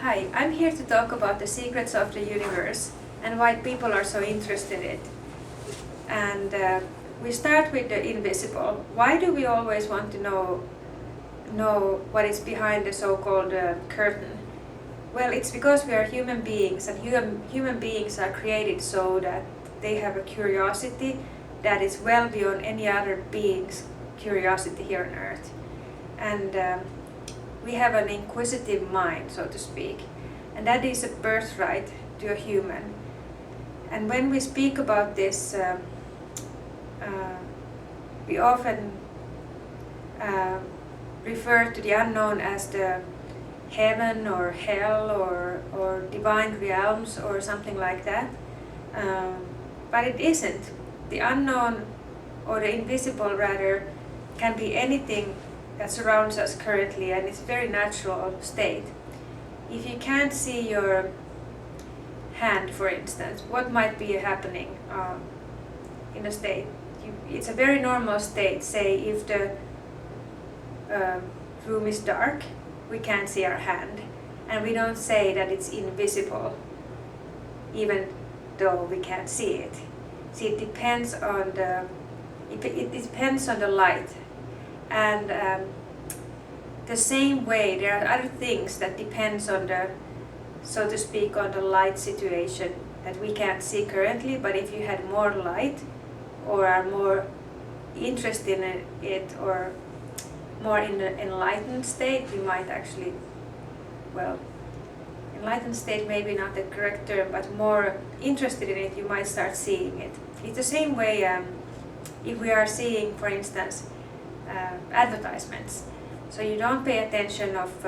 Hi, I'm here to talk about the secrets of the universe and why people are so interested in it. And we start with the invisible. Why do we always want to know what is behind the so-called curtain? Well, it's because we are human beings, and human beings are created so that they have a curiosity that is well beyond any other being's curiosity here on Earth. And we have an inquisitive mind, so to speak, and that is a birthright to a human. And when we speak about this, we often refer to the unknown as the heaven or hell or divine realms or something like that. But it isn't. The unknown, or the invisible rather, can be anything that surrounds us currently, and it's a very natural state. If you can't see your hand, for instance, what might be happening in a state? It's a very normal state. Say if the room is dark, we can't see our hand, and we don't say that it's invisible, even though we can't see it. See, it depends on the light. And the same way, there are other things that depends on the, so to speak, on the light situation that we can't see currently. But if you had more light, or are more interested in it, or more in the enlightened state, you might actually, well, enlightened state maybe not the correct term, but more interested in it, you might start seeing it. It's the same way if we are seeing, for instance, advertisements. So you don't pay attention of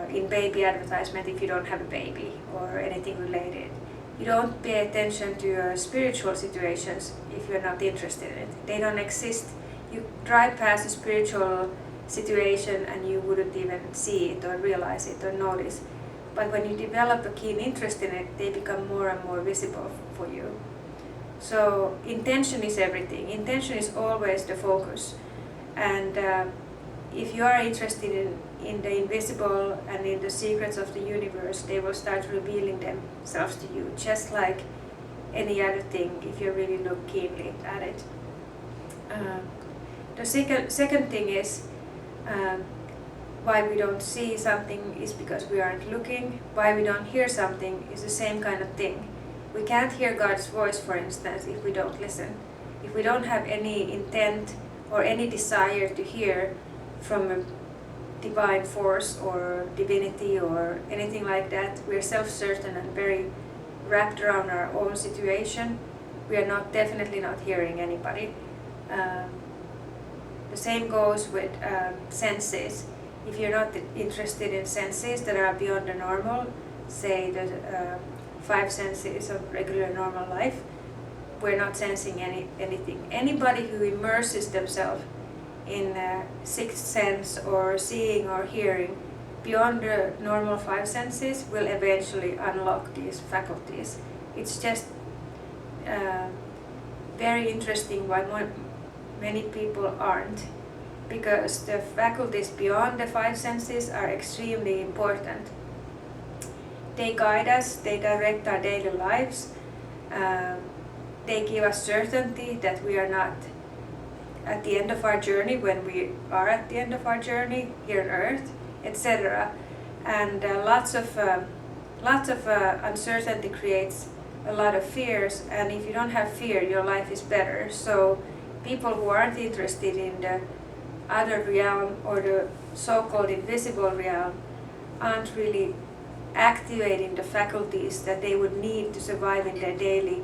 in baby advertisement if you don't have a baby or anything related. You don't pay attention to spiritual situations if you're not interested in it. They don't exist. You drive past a spiritual situation and you wouldn't even see it or realize it or notice. But when you develop a keen interest in it, they become more and more visible for you. So intention is everything. Intention is always the focus. And if you are interested in the invisible and in the secrets of the universe, they will start revealing themselves to you, just like any other thing, if you really look keenly at it. The second thing is why we don't see something is because we aren't looking. Why we don't hear something is the same kind of thing. We can't hear God's voice, for instance, if we don't listen. If we don't have any intent or any desire to hear from a divine force or divinity or anything like that, we're self-certain and very wrapped around our own situation. We are definitely not hearing anybody. The same goes with senses. If you're not interested in senses that are beyond the normal, say the 5 senses of regular normal life, we're not sensing anything. Anybody who immerses themselves in sixth sense or seeing or hearing beyond the normal 5 senses will eventually unlock these faculties. It's just very interesting why many people aren't, because the faculties beyond the 5 senses are extremely important. They guide us, they direct our daily lives, they give us certainty that we are not at the end of our journey when we are at the end of our journey here on Earth, etc. And lots of uncertainty creates a lot of fears, and if you don't have fear, your life is better. So people who aren't interested in the other realm or the so-called invisible realm aren't really activating the faculties that they would need to survive in their daily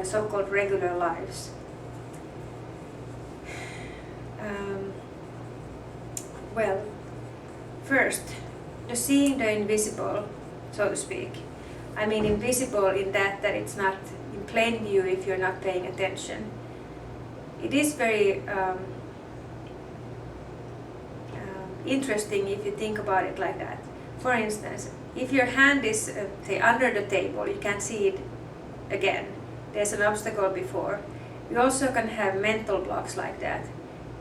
so-called regular lives. Well, first, the seeing the invisible, so to speak. I mean invisible in that it's not in plain view if you're not paying attention. It is very interesting if you think about it like that. For instance, if your hand is say under the table, you can't see it again. There's an obstacle before. You also can have mental blocks like that.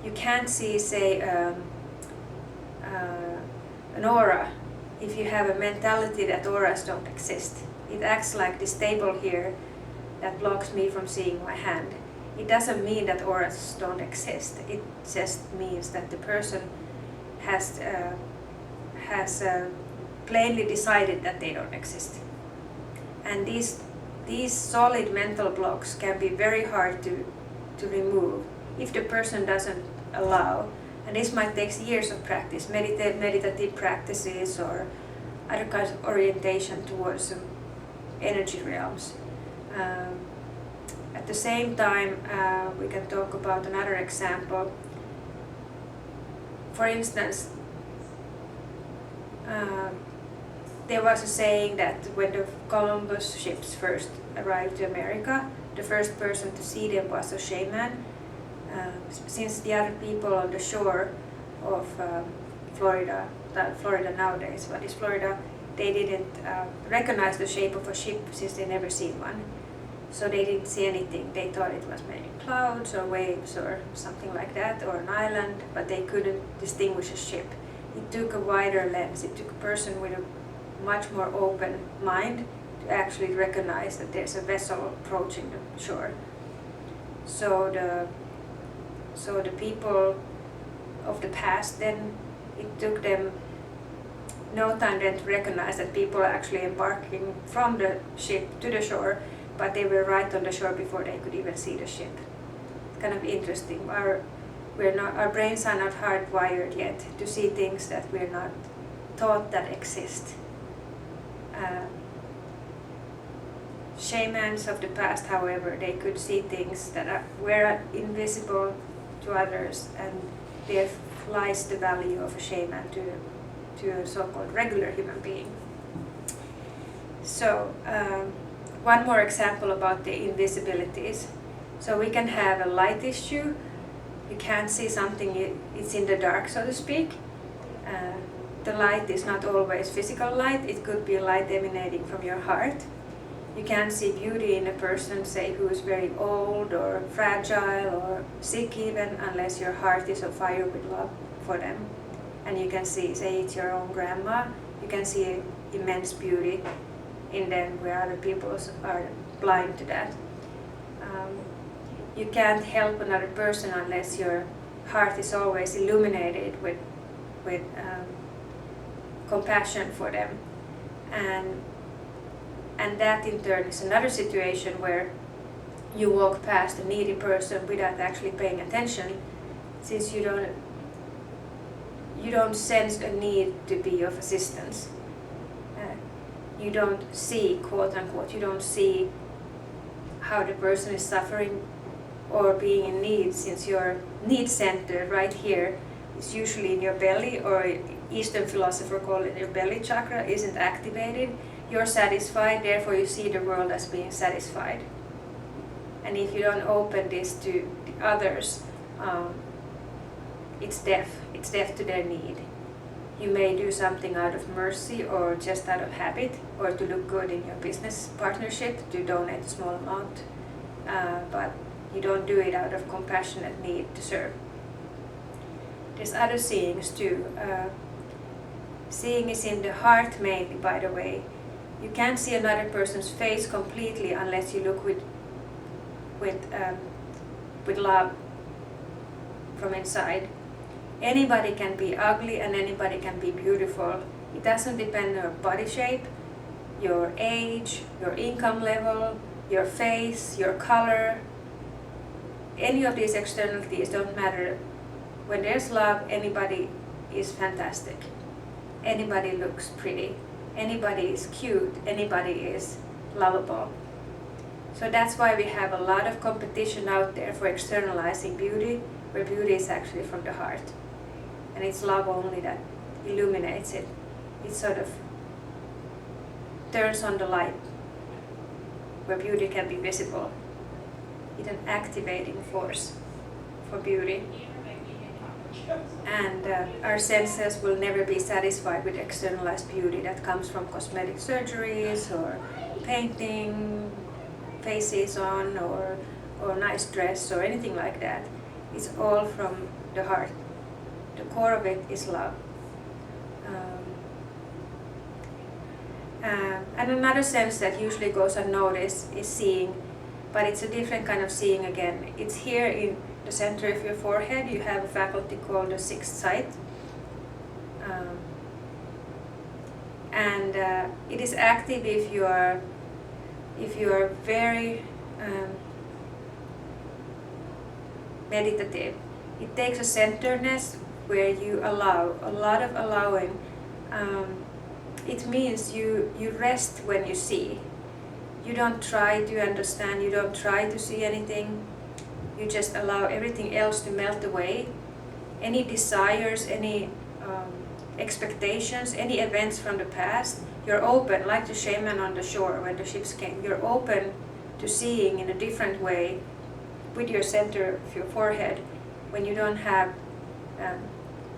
You can't see, say, a an aura, if you have a mentality that auras don't exist. It acts like this table here that blocks me from seeing my hand. It doesn't mean that auras don't exist. It just means that the person has plainly decided that they don't exist. And these solid mental blocks can be very hard to remove if the person doesn't allow. And this might take years of practice, meditative practices or other kinds of orientation towards energy realms. At the same time, we can talk about another example. For instance, there was a saying that when the Columbus ships first arrived to America, the first person to see them was a shaman. Since the other people on the shore of Florida nowadays, what is Florida, they didn't recognize the shape of a ship since they never seen one. So they didn't see anything. They thought it was maybe clouds or waves or something like that, or an island, but they couldn't distinguish a ship. It took a wider lens. It took a person with a much more open mind to actually recognize that there's a vessel approaching the shore. So the people of the past, then it took them no time then to recognize that people are actually embarking from the ship to the shore, but they were right on the shore before they could even see the ship. Kind of interesting. Our brains are not hardwired yet to see things that we're not taught that exist. Shamans of the past, however, they could see things that were invisible to others, and there lies the value of a shaman to a so-called regular human being. So, one more example about the invisibilities. So we can have a light issue. You can't see something, it's in the dark, so to speak. The light is not always physical light. It could be light emanating from your heart. You can't see beauty in a person, say, who is very old or fragile or sick even, unless your heart is on fire with love for them. And you can see, say it's your own grandma, you can see immense beauty in them where other people are blind to that. You can't help another person unless your heart is always illuminated with compassion for them. And that in turn is another situation where you walk past a needy person without actually paying attention, since you don't sense a need to be of assistance. You don't see, quote unquote, you don't see how the person is suffering or being in need, since your need center right here is usually in your belly, or Eastern philosopher call it your belly chakra, isn't activated. You're satisfied, therefore you see the world as being satisfied. And if you don't open this to the others, it's deaf to their need. You may do something out of mercy or just out of habit, or to look good in your business partnership, to donate a small amount, but you don't do it out of compassionate need to serve. There's other seeings too. Seeing is in the heart mainly, by the way. You can't see another person's face completely unless you look with love from inside. Anybody can be ugly and anybody can be beautiful. It doesn't depend on your body shape, your age, your income level, your face, your color. Any of these externalities don't matter. When there's love, anybody is fantastic. Anybody looks pretty. Anybody is cute. Anybody is lovable. So that's why we have a lot of competition out there for externalizing beauty, where beauty is actually from the heart. And it's love only that illuminates it. It sort of turns on the light where beauty can be visible. It's an activating force for beauty. And our senses will never be satisfied with externalized beauty that comes from cosmetic surgeries or painting faces on or nice dress or anything like that. It's all from the heart. The core of it is love. And another sense that usually goes unnoticed is seeing, but it's a different kind of seeing again. It's here in the center of your forehead. You have a faculty called the sixth sight. And it is active if you are very meditative. It takes a centeredness where you allow, a lot of allowing. It means you rest when you see. You don't try to understand, you don't try to see anything. You just allow everything else to melt away. Any desires, any expectations, any events from the past, you're open, like the shaman on the shore when the ships came. You're open to seeing in a different way with your center of your forehead when you don't have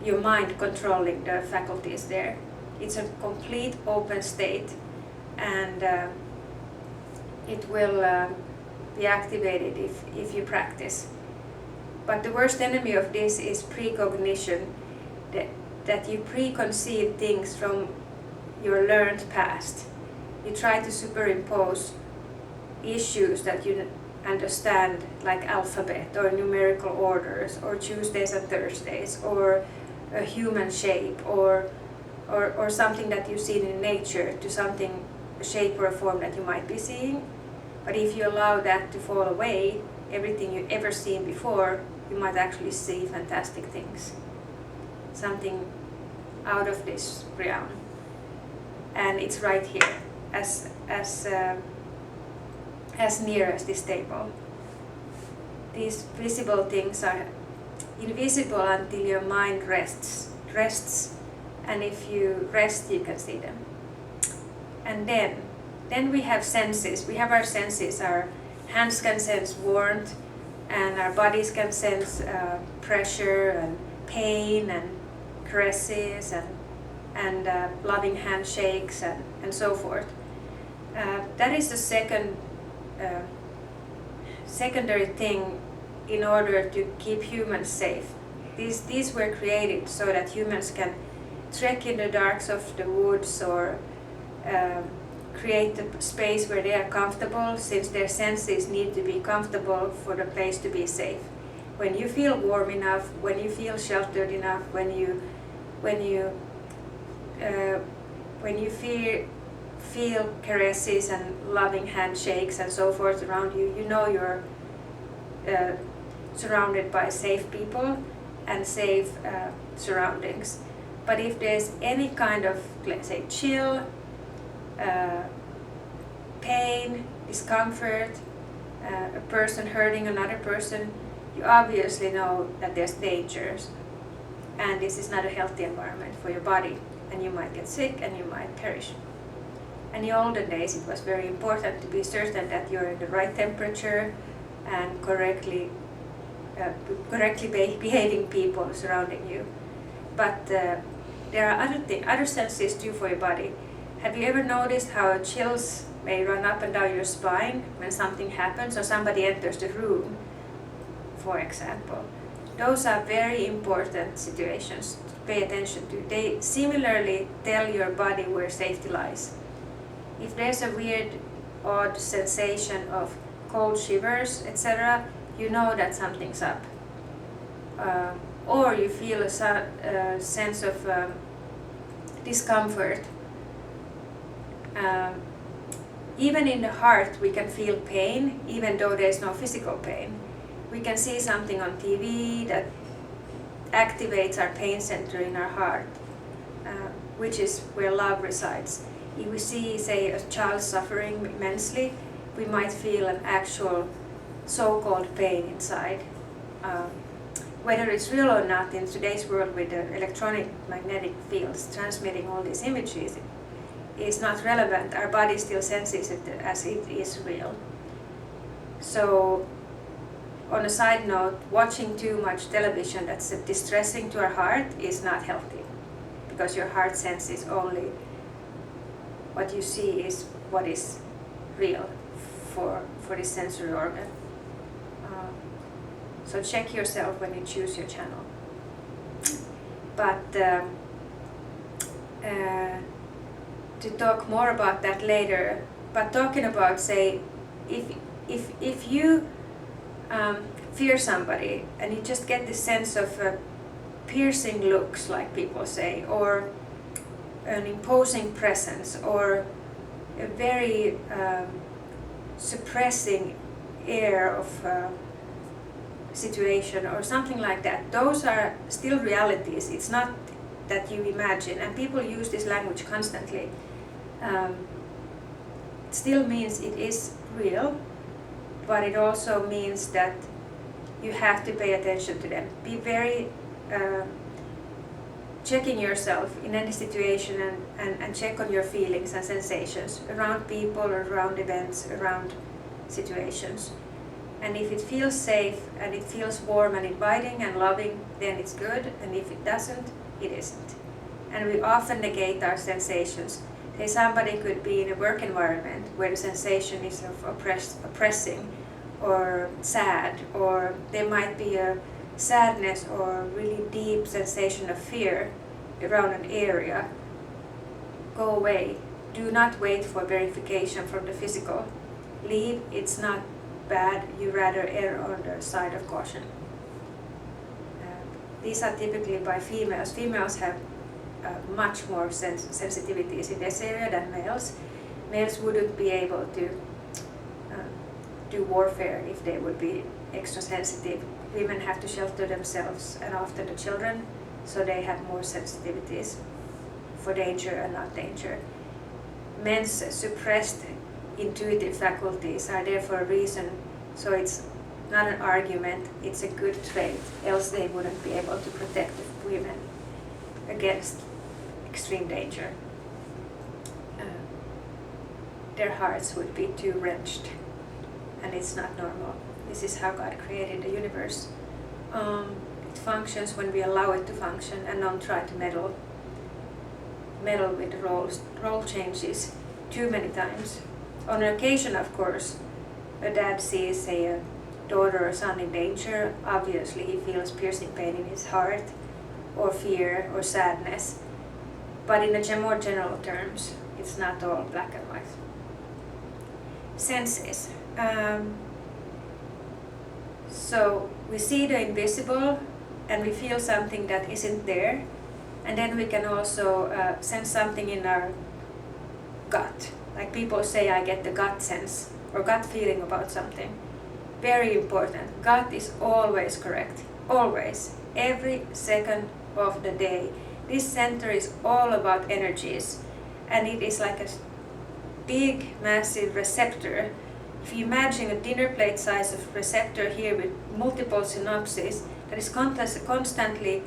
your mind controlling the faculties there. It's a complete open state, and it will be activated if you practice. But the worst enemy of this is precognition, that you preconceive things from your learned past. You try to superimpose issues that you understand, like alphabet or numerical orders or Tuesdays and Thursdays or a human shape or something that you've seen in nature to something, a shape or a form that you might be seeing. But if you allow that to fall away, everything you've ever seen before, you might actually see fantastic things. Something out of this realm. And it's right here, as near as this table. These visible things are invisible until your mind rests, and if you rest, you can see them. And then we have senses. We have our senses. Our hands can sense warmth, and our bodies can sense pressure and pain and caresses and loving handshakes and so forth. That is the secondary thing in order to keep humans safe. These were created so that humans can trek in the darks of the woods or create a space where they are comfortable, since their senses need to be comfortable for the place to be safe. When you feel warm enough, when you feel sheltered enough, when you feel caresses and loving handshakes and so forth around you, you know you're surrounded by safe people and safe surroundings. But if there's any kind of, let's say, chill, pain, discomfort, a person hurting another person, you obviously know that there's dangers, and this is not a healthy environment for your body, and you might get sick and you might perish. And in the olden days, it was very important to be certain that you're in the right temperature and correctly behaving people surrounding you. But there are other senses too for your body. Have you ever noticed how chills may run up and down your spine when something happens or somebody enters the room, for example? Those are very important situations to pay attention to. They similarly tell your body where safety lies. If there's a weird, odd sensation of cold shivers, etc., you know that something's up. Or you feel a sense of discomfort. Even in the heart, we can feel pain, even though there's no physical pain. We can see something on TV that activates our pain center in our heart, which is where love resides. If we see, say, a child suffering immensely, we might feel an actual so-called pain inside. Whether it's real or not, in today's world with the electronic magnetic fields transmitting all these images, is not relevant. Our body still senses it as it is real. So, on a side note, watching too much television that's distressing to our heart is not healthy, because your heart senses only what you see is what is real for this sensory organ. So check yourself when you choose your channel. But to talk more about that later. But talking about, say, if you fear somebody and you just get this sense of piercing looks, like people say, or an imposing presence, or a very suppressing air of situation or something like that, those are still realities. It's not that you imagine, and people use this language constantly. It still means it is real, but it also means that you have to pay attention to them. Be very checking yourself in any situation, and check on your feelings and sensations around people, around events, around situations. And if it feels safe and it feels warm and inviting and loving, then it's good, and if it doesn't, it isn't. And we often negate our sensations. Say somebody could be in a work environment where the sensation is of oppressing or sad, or there might be a sadness or really deep sensation of fear around an area. Go away. Do not wait for verification from the physical. Leave. It's not bad. You rather err on the side of caution. These are typically by females. Females have much more sensitivities in this area than males. Males wouldn't be able to do warfare if they would be extra sensitive. Women have to shelter themselves and often the children, so they have more sensitivities for danger and not danger. Men's suppressed intuitive faculties are there for a reason, so it's not an argument, it's a good trait, else they wouldn't be able to protect women against extreme danger. Their hearts would be too wrenched, and it's not normal. This is how God created the universe. It functions when we allow it to function and don't try to meddle with the role changes too many times. On occasion, of course, a dad sees a daughter or son in danger. Obviously, he feels piercing pain in his heart, or fear, or sadness. But in the more general terms, it's not all black and white. Senses. So we see the invisible and we feel something that isn't there, and then we can also sense something in our gut. Like people say, I get the gut sense or gut feeling about something. Very important. Gut is always correct. Always. Every second of the day. This center is all about energies, and it is like a big, massive receptor. If you imagine a dinner plate size of receptor here with multiple synapses that is constantly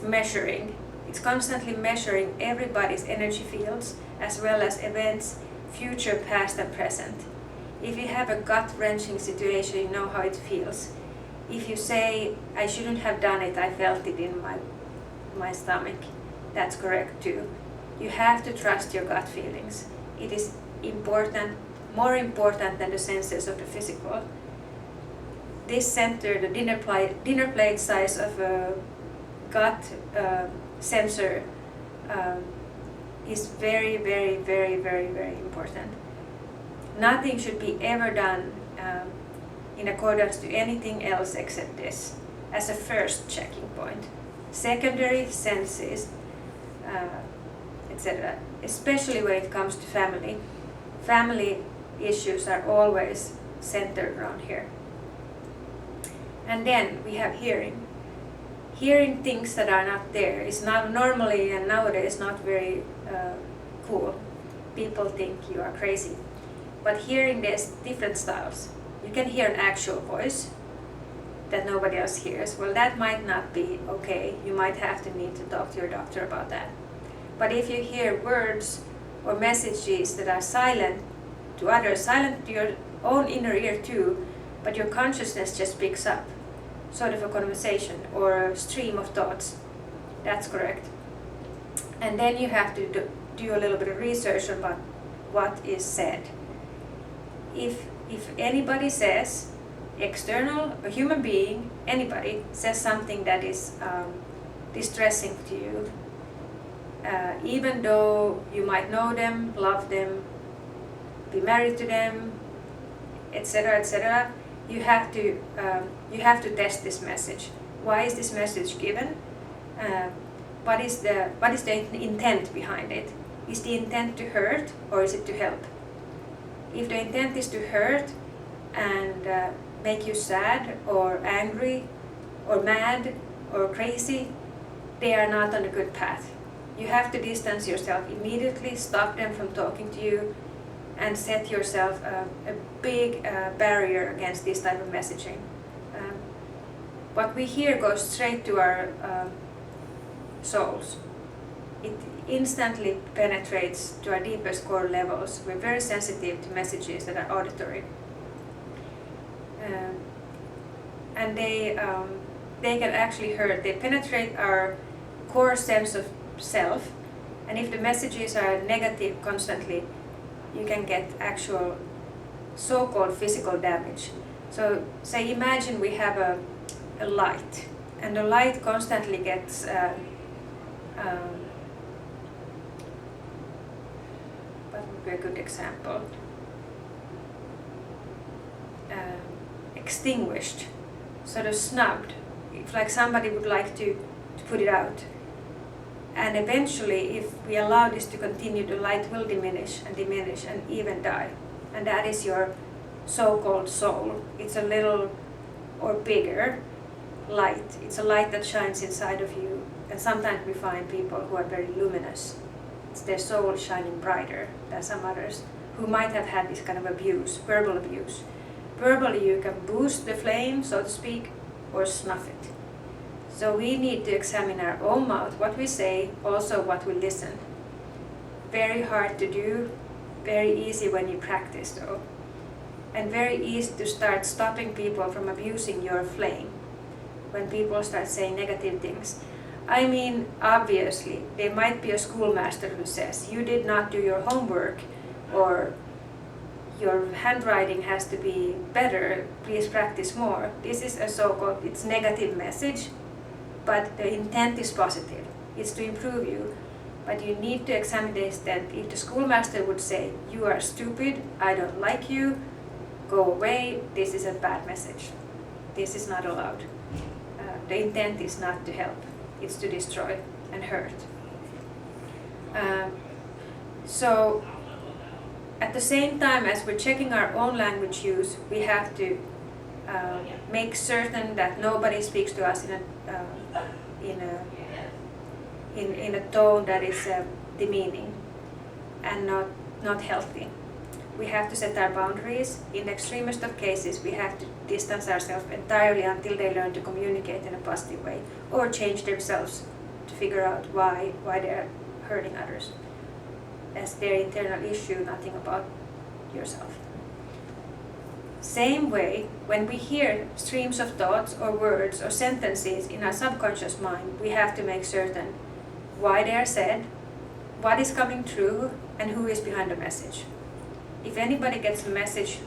measuring. It's constantly measuring everybody's energy fields as well as events, future, past and present. If you have a gut-wrenching situation, you know how it feels. If you say, I shouldn't have done it, I felt it in my stomach, that's correct too. You have to trust your gut feelings. It is important, more important than the senses of the physical. This center, the dinner plate size of a gut sensor is very, very, very, very, very important. Nothing should be ever done in accordance to anything else except this, as a first checking point. Secondary senses, etc., especially when it comes to family. Family issues are always centered around here. And then we have hearing. Hearing things that are not there is not normally and nowadays not very cool. People think you are crazy. But hearing, there's different styles. You can hear an actual voice that nobody else hears. Well, that might not be okay. You might have to need to talk to your doctor about that. But if you hear words or messages that are silent to others, silent to your own inner ear too, but your consciousness just picks up, sort of a conversation or a stream of thoughts, that's correct. And then you have to do a little bit of research about what is said. If anybody says, external, a human being, anybody says something that is distressing to you, Even though you might know them, love them, be married to them, etc., etc., you have to test this message. Why is this message given? What is the intent behind it? Is the intent to hurt or is it to help? If the intent is to hurt and make you sad or angry or mad or crazy, they are not on a good path. You have to distance yourself immediately, stop them from talking to you, and set yourself a big barrier against this type of messaging. What we hear goes straight to our souls. It instantly penetrates to our deepest core levels. We're very sensitive to messages that are auditory. And they can actually hurt. They penetrate our core sense of self, and if the messages are negative constantly, you can get actual so-called physical damage. So say imagine we have a light, and the light constantly gets what would be a good example? Extinguished, sort of snubbed, if like somebody would like to put it out. And eventually, if we allow this to continue, the light will diminish and even die. And that is your so-called soul. It's a little or bigger light. It's a light that shines inside of you. And sometimes we find people who are very luminous. It's their soul shining brighter than some others who might have had this kind of abuse, verbal abuse. Verbally, you can boost the flame, so to speak, or snuff it. So we need to examine our own mouth, what we say, also what we listen. Very hard to do, very easy when you practice though. And very easy to start stopping people from abusing your flame when people start saying negative things. I mean, obviously, there might be a schoolmaster who says, you did not do your homework, or your handwriting has to be better, please practice more. This is a so-called, it's negative message, but the intent is positive. It's to improve you. But you need to examine the extent. If the schoolmaster would say, you are stupid, I don't like you, go away, this is a bad message. This is not allowed. The intent is not to help. It's to destroy and hurt. So at the same time as we're checking our own language use, we have to make certain that nobody speaks to us in a tone that is demeaning and not healthy. We have to set our boundaries. In the extremest of cases, we have to distance ourselves entirely until they learn to communicate in a positive way or change themselves to figure out why they're hurting others. That's their internal issue, nothing about yourself. Same way, when we hear streams of thoughts or words or sentences in our subconscious mind, we have to make certain why they are said, what is coming true, and who is behind the message. If anybody gets a message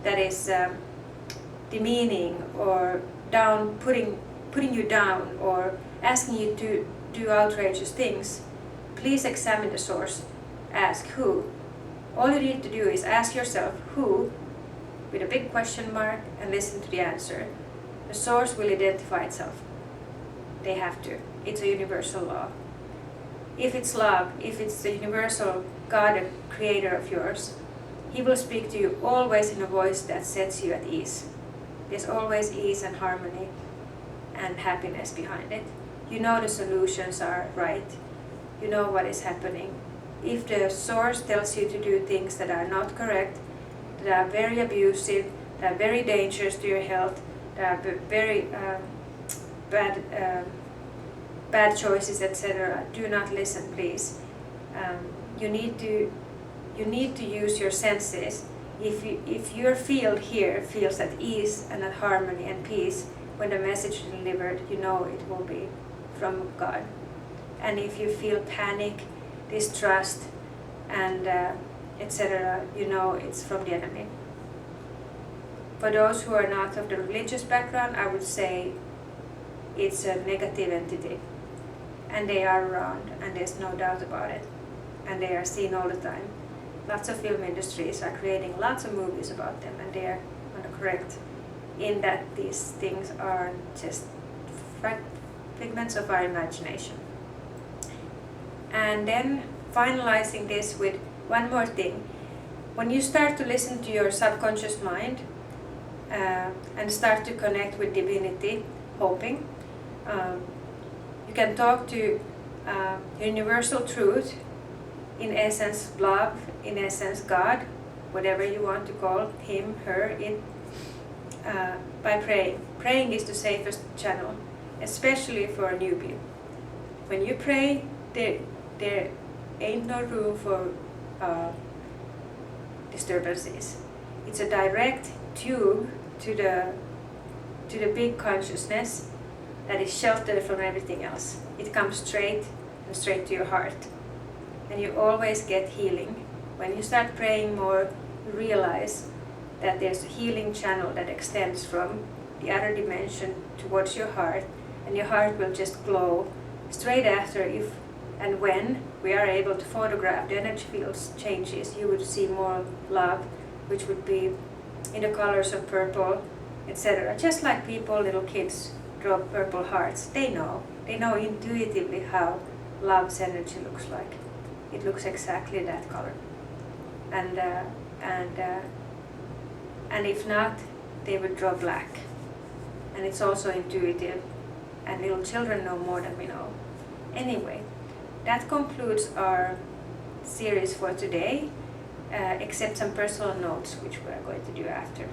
that is demeaning or down, putting you down or asking you to do outrageous things, please examine the source. Ask who. All you need to do is ask yourself who, with a big question mark, and listen to the answer. The source will identify itself. They have to. It's a universal law. If it's love, if it's the universal God and creator of yours, He will speak to you always in a voice that sets you at ease. There's always ease and harmony and happiness behind it. You know the solutions are right. You know what is happening. If the source tells you to do things that are not correct, that are very abusive, that are very dangerous to your health, that are very bad choices, etc., do not listen, please. You need to use your senses. If your field here feels at ease and at harmony and peace, when the message is delivered, you know it will be from God. And if you feel panic, distrust, and etc., you know it's from the enemy. For those who are not of the religious background, I would say it's a negative entity. and they are around, and there's no doubt about it, and they are seen all the time. Lots of film industries are creating lots of movies about them, and they are correct in that these things are just figments of our imagination. And then finalizing this with one more thing. When you start to listen to your subconscious mind and start to connect with divinity, hoping, you can talk to universal truth, in essence love, in essence God, whatever you want to call him, her, it, by praying. Praying is the safest channel, especially for a newbie. When you pray, there ain't no room for disturbances. It's a direct tube to the big consciousness that is sheltered from everything else. It comes straight to your heart, and you always get healing. When you start praying more, you realize that there's a healing channel that extends from the other dimension towards your heart, and your heart will just glow straight after. If and when we are able to photograph the energy fields changes, you would see more love, which would be in the colors of purple, etc. Just like people, little kids draw purple hearts, they know intuitively how love's energy looks like. It looks exactly that color, and if not, they would draw black. And it's also intuitive, and little children know more than we know. Anyway, that concludes our series for today, except some personal notes which we are going to do after.